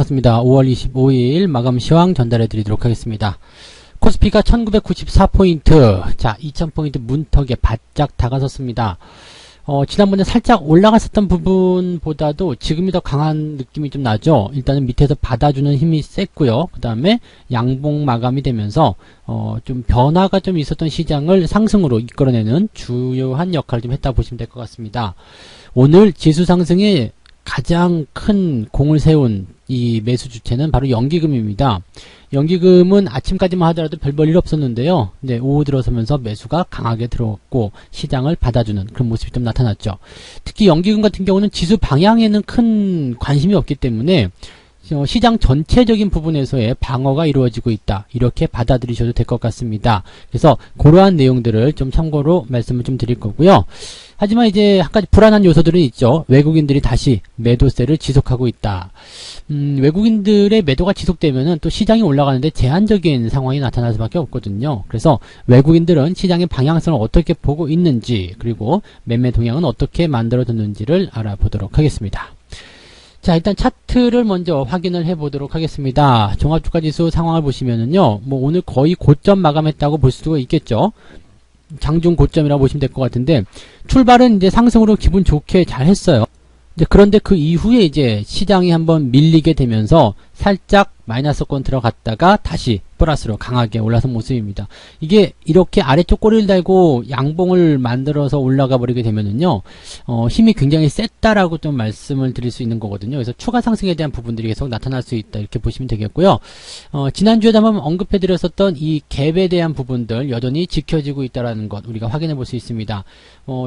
반갑습니다. 5월 25일 마감 시황 전달해 드리도록 하겠습니다. 코스피가 1994포인트, 자 2000포인트 문턱에 바짝 다가섰습니다. 지난번에 살짝 올라갔었던 부분보다도 지금이 더 강한 느낌이 좀 나죠. 일단은 밑에서 받아주는 힘이 셌고요. 그 다음에 양봉 마감이 되면서 좀 변화가 좀 있었던 시장을 상승으로 이끌어내는 주요한 역할을 좀 했다 보시면 될 것 같습니다. 오늘 지수 상승에 가장 큰 공을 세운 이 매수 주체는 바로 연기금입니다. 연기금은 아침까지만 하더라도 별 볼 일 없었는데요. 네, 오후 들어서면서 매수가 강하게 들어왔고 시장을 받아주는 그런 모습이 좀 나타났죠. 특히 연기금 같은 경우는 지수 방향에는 큰 관심이 없기 때문에 시장 전체적인 부분에서의 방어가 이루어지고 있다. 이렇게 받아들이셔도 될 것 같습니다. 그래서 그러한 내용들을 좀 참고로 말씀을 좀 드릴 거고요. 하지만 이제 한 가지 불안한 요소들은 있죠. 외국인들이 다시 매도세를 지속하고 있다. 외국인들의 매도가 지속되면은 또 시장이 올라가는데 제한적인 상황이 나타날 수밖에 없거든요. 그래서 외국인들은 시장의 방향성을 어떻게 보고 있는지, 그리고 매매 동향은 어떻게 만들어졌는지를 알아보도록 하겠습니다. 자, 일단 차트를 먼저 확인을 해 보도록 하겠습니다. 종합주가지수 상황을 보시면은요, 뭐 오늘 거의 고점 마감했다고 볼 수가 있겠죠. 장중 고점이라고 보시면 될 것 같은데, 출발은 이제 상승으로 기분 좋게 잘 했어요. 그런데 그 이후에 이제 시장이 한번 밀리게 되면서 살짝 마이너스권 들어갔다가 다시 플러스로 강하게 올라선 모습입니다. 이게 이렇게 아래쪽 꼬리를 달고 양봉을 만들어서 올라가 버리게 되면은요, 힘이 굉장히 셌다라고 좀 말씀을 드릴 수 있는 거거든요. 그래서 추가 상승에 대한 부분들이 계속 나타날 수 있다, 이렇게 보시면 되겠고요. 지난주에도 한번 언급해 드렸었던 이 갭에 대한 부분들 여전히 지켜지고 있다라는 것 우리가 확인해 볼 수 있습니다.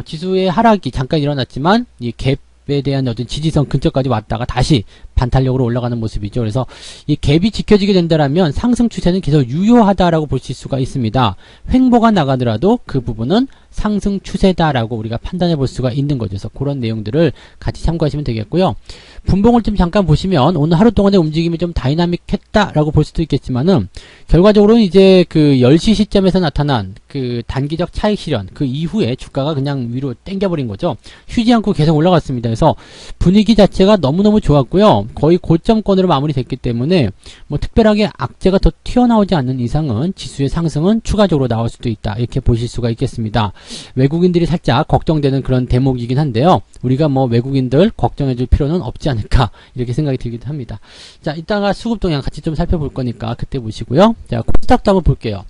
지수의 하락이 잠깐 일어났지만 이 갭에 대한 어떤 지지선 근처까지 왔다가 다시 반탄력으로 올라가는 모습이죠. 그래서 이 갭이 지켜지게 된다면 상승 추세는 계속 유효하다라고 보실 수가 있습니다. 횡보가 나가더라도 그 부분은 상승 추세다라고 우리가 판단해 볼 수가 있는 거죠. 그래서 그런 내용들을 같이 참고하시면 되겠고요. 분봉을 좀 잠깐 보시면 오늘 하루 동안의 움직임이 좀 다이나믹했다라고 볼 수도 있겠지만은 결과적으로는 이제 그 10시 시점에서 나타난 그 단기적 차익 실현, 그 이후에 주가가 그냥 위로 땡겨버린 거죠. 쉬지 않고 계속 올라갔습니다. 그래서 분위기 자체가 너무너무 좋았고요. 거의 고점권으로 마무리됐기 때문에 뭐 특별하게 악재가 더 튀어나오지 않는 이상은 지수의 상승은 추가적으로 나올 수도 있다, 이렇게 보실 수가 있겠습니다. 외국인들이 살짝 걱정되는 그런 대목이긴 한데요. 우리가 뭐 외국인들 걱정해줄 필요는 없지 않을까, 이렇게 생각이 들기도 합니다. 자, 이따가 수급 동향 같이 좀 살펴볼 거니까 그때 보시고요. 자, 코스닥도 한번 볼게요.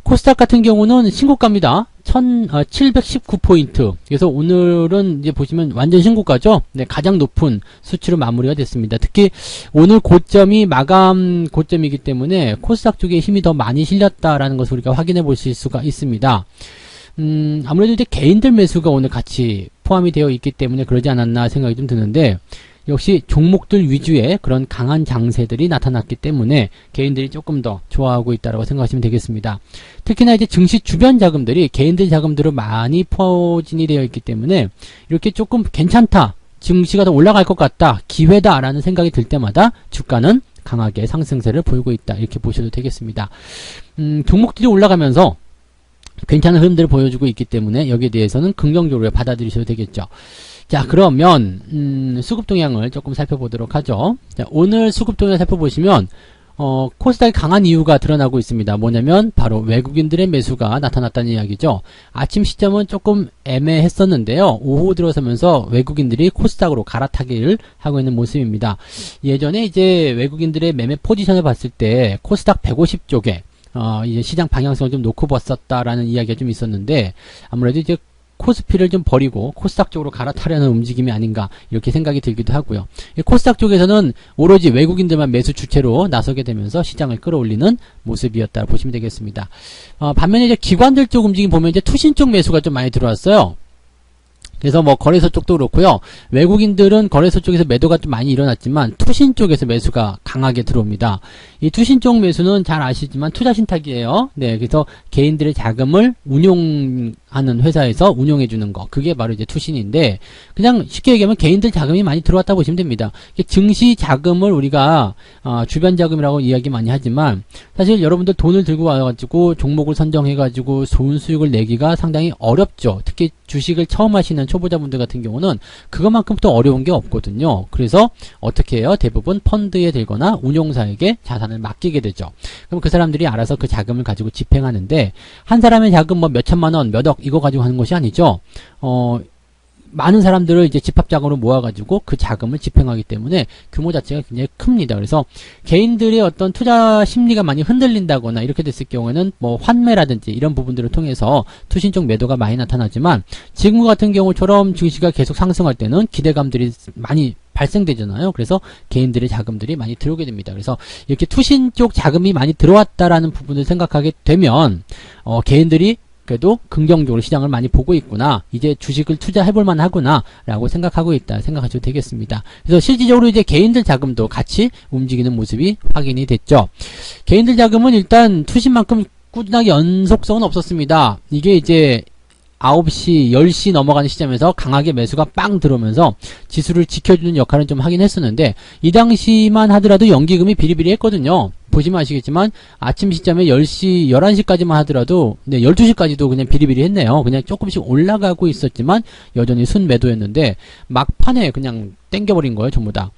코스닥 같은 경우는 신고가입니다. 1719포인트. 그래서 오늘은 이제 보시면 완전 신고가죠. 네, 가장 높은 수치로 마무리가 됐습니다. 특히 오늘 고점이 마감 고점이기 때문에 코스닥 쪽에 힘이 더 많이 실렸다라는 것을 우리가 확인해 보실 수가 있습니다. 아무래도 이제 개인들 매수가 오늘 같이 포함이 되어 있기 때문에 그러지 않았나 생각이 좀 드는데, 역시 종목들 위주의 그런 강한 장세들이 나타났기 때문에 개인들이 조금 더 좋아하고 있다고 생각하시면 되겠습니다. 특히나 이제 증시 주변 자금들이 개인들 자금들로 많이 포진이 되어 있기 때문에 이렇게 조금 괜찮다, 증시가 더 올라갈 것 같다, 기회다라는 생각이 들 때마다 주가는 강하게 상승세를 보이고 있다, 이렇게 보셔도 되겠습니다. 종목들이 올라가면서 괜찮은 흐름들을 보여주고 있기 때문에 여기에 대해서는 긍정적으로 받아들이셔도 되겠죠. 자, 그러면 수급 동향을 조금 살펴보도록 하죠. 자, 오늘 수급 동향 살펴보시면 코스닥이 강한 이유가 드러나고 있습니다. 뭐냐면 바로 외국인들의 매수가 나타났다는 이야기죠. 아침 시점은 조금 애매했었는데요. 오후 들어서면서 외국인들이 코스닥으로 갈아타기를 하고 있는 모습입니다. 예전에 이제 외국인들의 매매 포지션을 봤을 때 코스닥 150 쪽에 이제 시장 방향성을 좀 놓고 봤었다라는 이야기가 좀 있었는데, 아무래도 이제 코스피를 좀 버리고 코스닥 쪽으로 갈아타려는 움직임이 아닌가, 이렇게 생각이 들기도 하고요. 코스닥 쪽에서는 오로지 외국인들만 매수 주체로 나서게 되면서 시장을 끌어올리는 모습이었다 보시면 되겠습니다. 반면에 이제 기관들 쪽 움직임 보면 이제 투신 쪽 매수가 좀 많이 들어왔어요. 그래서 뭐 거래소 쪽도 그렇고요. 외국인들은 거래소 쪽에서 매도가 좀 많이 일어났지만 투신 쪽에서 매수가 강하게 들어옵니다. 이 투신 쪽 매수는 잘 아시지만 투자 신탁이에요. 네, 그래서 개인들의 자금을 운용하는 회사에서 운용해 주는 거, 그게 바로 이제 투신인데, 그냥 쉽게 얘기하면 개인들 자금이 많이 들어왔다 보시면 됩니다. 증시 자금을 우리가 주변 자금이라고 이야기 많이 하지만, 사실 여러분들 돈을 들고 와가지고 종목을 선정해가지고 좋은 수익을 내기가 상당히 어렵죠. 특히 주식을 처음 하시는 초보자분들 같은 경우는 그것만큼 또 어려운 게 없거든요. 그래서 어떻게 해요? 대부분 펀드에 들거나 운용사에게 자산을 맡기게 되죠. 그럼 그 사람들이 알아서 그 자금을 가지고 집행하는데, 한 사람의 자금 뭐 몇천만 원, 몇억 이거 가지고 하는 것이 아니죠. 많은 사람들을 이제 집합자금으로 모아가지고 그 자금을 집행하기 때문에 규모 자체가 굉장히 큽니다. 그래서 개인들의 어떤 투자 심리가 많이 흔들린다거나 이렇게 됐을 경우에는 뭐 환매라든지 이런 부분들을 통해서 투신 쪽 매도가 많이 나타나지만, 지금 같은 경우처럼 증시가 계속 상승할 때는 기대감들이 많이 발생되잖아요. 그래서 개인들의 자금들이 많이 들어오게 됩니다. 그래서 이렇게 투신 쪽 자금이 많이 들어왔다라는 부분을 생각하게 되면 개인들이 그래도 긍정적으로 시장을 많이 보고 있구나, 이제 주식을 투자해볼 만하구나 라고 생각하고 있다 생각하셔도 되겠습니다. 그래서 실질적으로 이제 개인들 자금도 같이 움직이는 모습이 확인이 됐죠. 개인들 자금은 일단 투신만큼 꾸준하게 연속성은 없었습니다. 이게 이제 9시, 10시 넘어가는 시점에서 강하게 매수가 빵 들어오면서 지수를 지켜주는 역할은 좀 하긴 했었는데, 이 당시만 하더라도 연기금이 비리비리 했거든요. 보시면 아시겠지만 아침 시점에 10시, 11시까지만 하더라도 12시까지도 그냥 비리비리 했네요. 그냥 조금씩 올라가고 있었지만 여전히 순매도였는데 막판에 그냥 땡겨버린 거예요, 전부 다.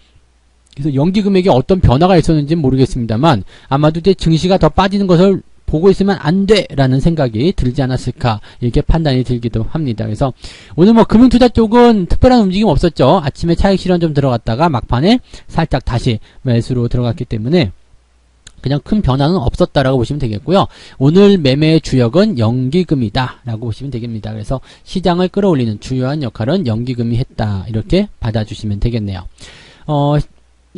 그래서 연기금액에 어떤 변화가 있었는지는 모르겠습니다만 아마도 이제 증시가 더 빠지는 것을 보고 있으면 안 돼! 라는 생각이 들지 않았을까, 이렇게 판단이 들기도 합니다. 그래서 오늘 뭐 금융투자 쪽은 특별한 움직임 없었죠. 아침에 차익 실현 좀 들어갔다가 막판에 살짝 다시 매수로 들어갔기 때문에 그냥 큰 변화는 없었다라고 보시면 되겠고요. 오늘 매매의 주역은 연기금이다 라고 보시면 되겠습니다. 그래서 시장을 끌어올리는 주요한 역할은 연기금이 했다, 이렇게 받아주시면 되겠네요.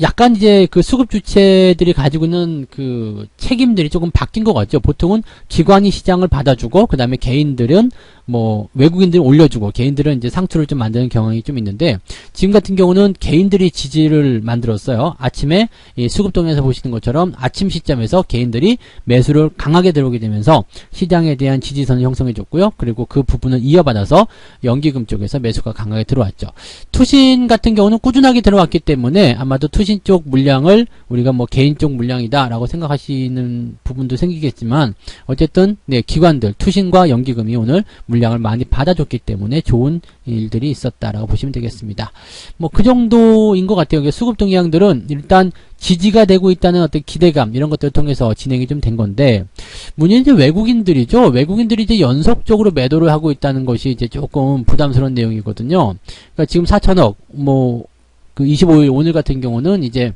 약간 이제 그 수급 주체들이 가지고 있는 그 책임들이 조금 바뀐 것 같죠. 보통은 기관이 시장을 받아주고, 그 다음에 개인들은 뭐 외국인들은 올려주고, 개인들은 이제 상투를 좀 만드는 경향이 좀 있는데, 지금 같은 경우는 개인들이 지지를 만들었어요. 아침에 이 수급동에서 보시는 것처럼 아침 시점에서 개인들이 매수를 강하게 들어오게 되면서 시장에 대한 지지선을 형성해 줬고요. 그리고 그 부분을 이어받아서 연기금 쪽에서 매수가 강하게 들어왔죠. 투신 같은 경우는 꾸준하게 들어왔기 때문에 아마도 투신 쪽 물량을 우리가 뭐 개인 쪽 물량이다 라고 생각하시는 부분도 생기겠지만, 어쨌든 기관들, 투신과 연기금이 오늘 물량을 많이 받아줬기 때문에 좋은 일들이 있었다라고 보시면 되겠습니다. 뭐 그 정도인 것 같아요. 수급 동향들은 일단 지지가 되고 있다는 어떤 기대감, 이런 것들을 통해서 진행이 좀 된 건데, 문제는 이제 외국인들이죠. 외국인들이 이제 연속적으로 매도를 하고 있다는 것이 이제 조금 부담스러운 내용이거든요. 그러니까 지금 4천억, 뭐 그 25일 오늘 같은 경우는 이제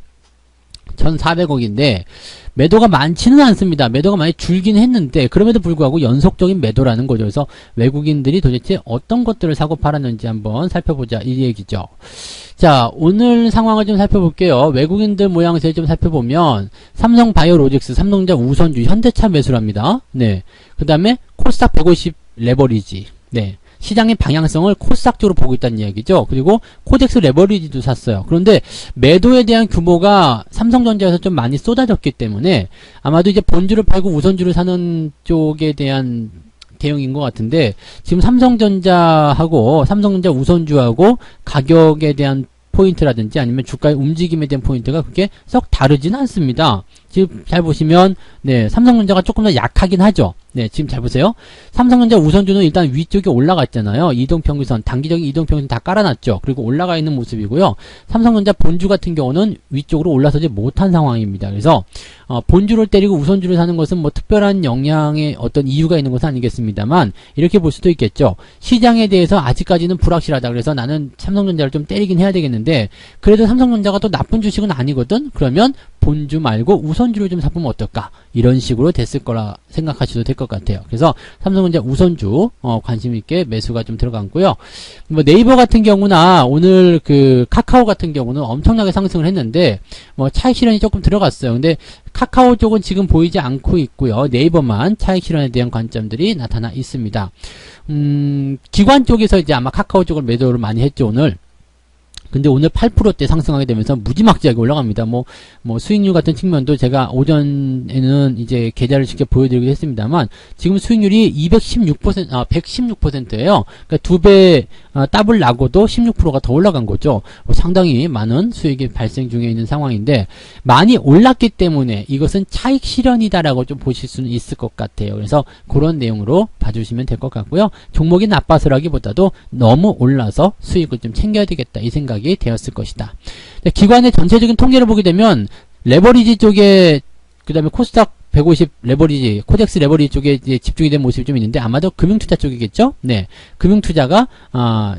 1,400억인데 매도가 많지는 않습니다. 매도가 많이 줄긴 했는데 그럼에도 불구하고 연속적인 매도라는 거죠. 그래서 외국인들이 도대체 어떤 것들을 사고 팔았는지 한번 살펴보자, 이 얘기죠. 자, 오늘 상황을 좀 살펴볼게요. 외국인들 모양새를 좀 살펴보면 삼성바이오로직스, 삼성전자, 우선주, 현대차 매수랍니다. 네. 그 다음에 코스닥 150 레버리지. 네. 시장의 방향성을 코스닥 쪽으로 보고 있다는 이야기죠. 그리고 코덱스 레버리지도 샀어요. 그런데 매도에 대한 규모가 삼성전자에서 좀 많이 쏟아졌기 때문에 아마도 이제 본주를 팔고 우선주를 사는 쪽에 대한 대응인 것 같은데, 지금 삼성전자하고 삼성전자 우선주하고 가격에 대한 포인트라든지 아니면 주가의 움직임에 대한 포인트가 그렇게 썩 다르지는 않습니다. 지금 잘 보시면 삼성전자가 조금 더 약하긴 하죠. 네, 지금 잘 보세요. 삼성전자 우선주는 일단 위쪽에 올라갔잖아요. 이동평균선, 단기적인 이동평균선 다 깔아놨죠. 그리고 올라가 있는 모습이고요. 삼성전자 본주 같은 경우는 위쪽으로 올라서지 못한 상황입니다. 그래서 본주를 때리고 우선주를 사는 것은 뭐 특별한 영향의 어떤 이유가 있는 것은 아니겠습니다만, 이렇게 볼 수도 있겠죠. 시장에 대해서 아직까지는 불확실하다. 그래서 나는 삼성전자를 좀 때리긴 해야 되겠는데, 그래도 삼성전자가 또 나쁜 주식은 아니거든. 그러면 본주 말고 우선주를 좀 사보면 어떨까, 이런 식으로 됐을 거라 생각하셔도 될 것 같아요. 그래서 삼성전자 우선주 관심 있게 매수가 좀 들어갔고요. 뭐 네이버 같은 경우나 오늘 그 카카오 같은 경우는 엄청나게 상승을 했는데 뭐 차익 실현이 조금 들어갔어요. 근데 카카오 쪽은 지금 보이지 않고 있고요. 네이버만 차익 실현에 대한 관점들이 나타나 있습니다. 기관 쪽에서 이제 아마 카카오 쪽을 매도를 많이 했죠, 오늘. 근데 오늘 8%대 상승하게 되면서 무지막지하게 올라갑니다. 뭐 수익률 같은 측면도 제가 오전에는 이제 계좌를 직접 보여드리기도 했습니다만, 지금 수익률이 116%예요. 그러니까 2배, 더블 나고도 16%가 더 올라간 거죠. 상당히 많은 수익이 발생 중에 있는 상황인데, 많이 올랐기 때문에 이것은 차익 실현이다라고 좀 보실 수는 있을 것 같아요. 그래서 그런 내용으로 봐주시면 될 것 같고요. 종목이 나빠서라기보다도 너무 올라서 수익을 좀 챙겨야 되겠다, 이 생각이 되었을 것이다. 기관의 전체적인 통계를 보게 되면 레버리지 쪽에, 그 다음에 코스닥 150 레버리지, 코덱스 레버리지 쪽에 이제 집중이 된 모습이 좀 있는데, 아마도 금융투자 쪽이겠죠? 네. 금융투자가,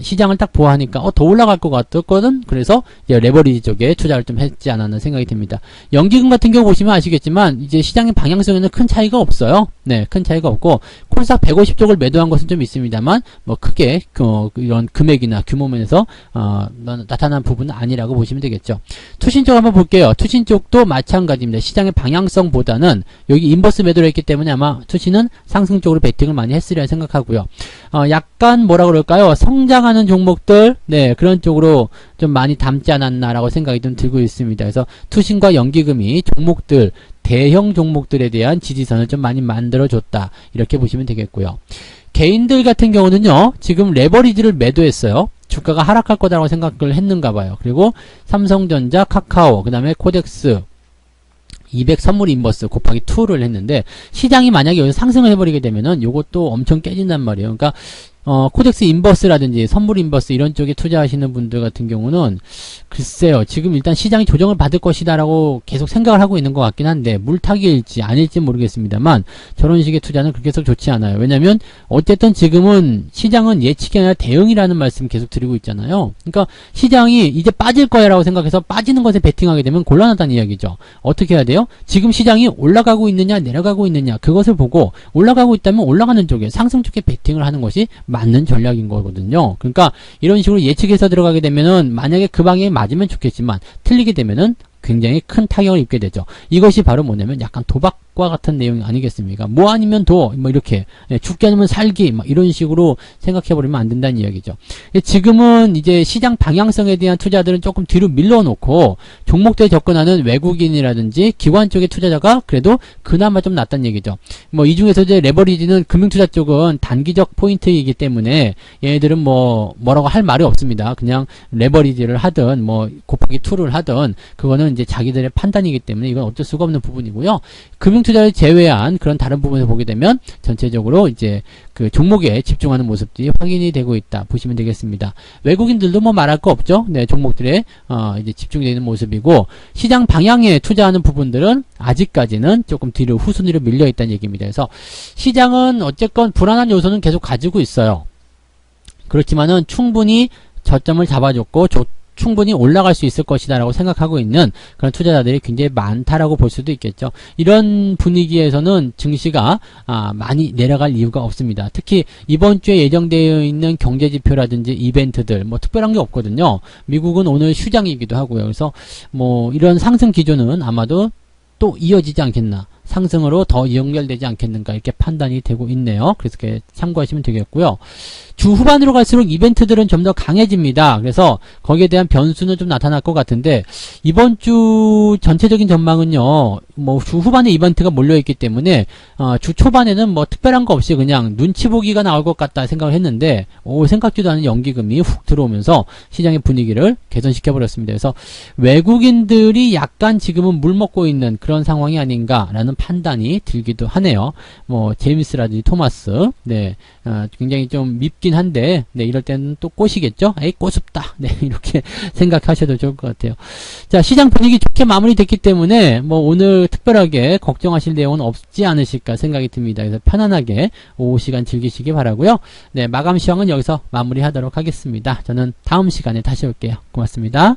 시장을 딱 보아하니까, 더 올라갈 것 같았거든? 그래서, 이제 레버리지 쪽에 투자를 좀 했지 않았나 생각이 듭니다. 연기금 같은 경우 보시면 아시겠지만, 이제 시장의 방향성에는 큰 차이가 없어요. 네. 큰 차이가 없고, 코스닥 150 쪽을 매도한 것은 좀 있습니다만, 뭐, 크게, 이런 금액이나 규모 면에서, 나타난 부분은 아니라고 보시면 되겠죠. 투신 쪽 한번 볼게요. 투신 쪽도 마찬가지입니다. 시장의 방향성보다는, 여기 인버스 매도를 했기 때문에 아마 투신은 상승 쪽으로 베팅을 많이 했으리라 생각하고요. 약간 뭐라 그럴까요? 성장하는 종목들, 네, 그런 쪽으로 좀 많이 담지 않았나라고 생각이 좀 들고 있습니다. 그래서 투신과 연기금이 종목들, 대형 종목들에 대한 지지선을 좀 많이 만들어줬다, 이렇게 보시면 되겠고요. 개인들 같은 경우는요, 지금 레버리지를 매도했어요. 주가가 하락할 거다라고 생각을 했는가 봐요. 그리고 삼성전자, 카카오, 그 다음에 코덱스, 200 선물 인버스 곱하기 2를 했는데, 시장이 만약에 여기서 상승을 해버리게 되면은 요것도 엄청 깨진단 말이에요. 그러니까 코덱스 인버스라든지 선물 인버스 이런 쪽에 투자하시는 분들 같은 경우는 글쎄요, 지금 일단 시장이 조정을 받을 것이다 라고 계속 생각을 하고 있는 것 같긴 한데, 물타기일지 아닐지 모르겠습니다만, 저런 식의 투자는 그렇게 해서 좋지 않아요. 왜냐면 어쨌든 지금은 시장은 예측이 아니라 대응이라는 말씀 계속 드리고 있잖아요. 그러니까 시장이 이제 빠질 거야 라고 생각해서 빠지는 것에 베팅하게 되면 곤란하다는 이야기죠. 어떻게 해야 돼요? 지금 시장이 올라가고 있느냐 내려가고 있느냐, 그것을 보고 올라가고 있다면 올라가는 쪽에, 상승 쪽에 베팅을 하는 것이 맞는 전략인 거거든요. 그러니까 이런 식으로 예측해서 들어가게 되면은, 만약에 그 방향이 맞으면 좋겠지만 틀리게 되면은 굉장히 큰 타격을 입게 되죠. 이것이 바로 뭐냐면 약간 도박과 같은 내용 아니겠습니까? 뭐 아니면 도, 뭐 이렇게, 죽기 아니면 살기, 막 이런 식으로 생각해버리면 안 된다는 이야기죠. 지금은 이제 시장 방향성에 대한 투자들은 조금 뒤로 밀어놓고 종목대에 접근하는 외국인이라든지 기관 쪽의 투자자가 그래도 그나마 좀 낫다는 얘기죠. 뭐 이 중에서 이제 레버리지는 금융투자 쪽은 단기적 포인트이기 때문에 얘네들은 뭐라고 할 말이 없습니다. 그냥 레버리지를 하든 뭐 곱하기 2를 하든 그거는 이제 자기들의 판단이기 때문에 이건 어쩔 수가 없는 부분이고요. 금융투자를 제외한 그런 다른 부분을 보게 되면 전체적으로 이제 그 종목에 집중하는 모습들이 확인이 되고 있다 보시면 되겠습니다. 외국인들도 뭐 말할 거 없죠. 네, 종목들에 이제 집중되어 있는 모습이고, 시장 방향에 투자하는 부분들은 아직까지는 조금 뒤로 후순위로 밀려 있다는 얘기입니다. 그래서 시장은 어쨌건 불안한 요소는 계속 가지고 있어요. 그렇지만은 충분히 저점을 잡아줬고 충분히 올라갈 수 있을 것이다 라고 생각하고 있는 그런 투자자들이 굉장히 많다라고 볼 수도 있겠죠. 이런 분위기에서는 증시가 많이 내려갈 이유가 없습니다. 특히 이번 주에 예정되어 있는 경제지표라든지 이벤트들 뭐 특별한 게 없거든요. 미국은 오늘 휴장이기도 하고요. 그래서 뭐 이런 상승 기조는 아마도 또 이어지지 않겠나, 상승으로 더 연결되지 않겠는가, 이렇게 판단이 되고 있네요. 그래서 이렇게 참고하시면 되겠고요. 주 후반으로 갈수록 이벤트들은 좀 더 강해집니다. 그래서 거기에 대한 변수는 좀 나타날 것 같은데, 이번 주 전체적인 전망은요, 뭐 주 후반에 이벤트가 몰려있기 때문에 주 초반에는 뭐 특별한 거 없이 그냥 눈치 보기가 나올 것 같다 생각을 했는데, 생각지도 않은 연기금이 훅 들어오면서 시장의 분위기를 개선시켜 버렸습니다. 그래서 외국인들이 약간 지금은 물 먹고 있는 그런 상황이 아닌가라는 판단이 들기도 하네요. 뭐 제임스라든지 토마스, 네, 굉장히 좀 밉긴 한데, 네, 이럴 때는 또 꼬시겠죠? 에이, 꼬숩다. 네, 이렇게 생각하셔도 좋을 것 같아요. 자, 시장 분위기 좋게 마무리됐기 때문에 뭐 오늘 특별하게 걱정하실 내용은 없지 않으실까 생각이 듭니다. 그래서 편안하게 오후 시간 즐기시기 바라고요. 네, 마감 시황은 여기서 마무리하도록 하겠습니다. 저는 다음 시간에 다시 올게요. 고맙습니다.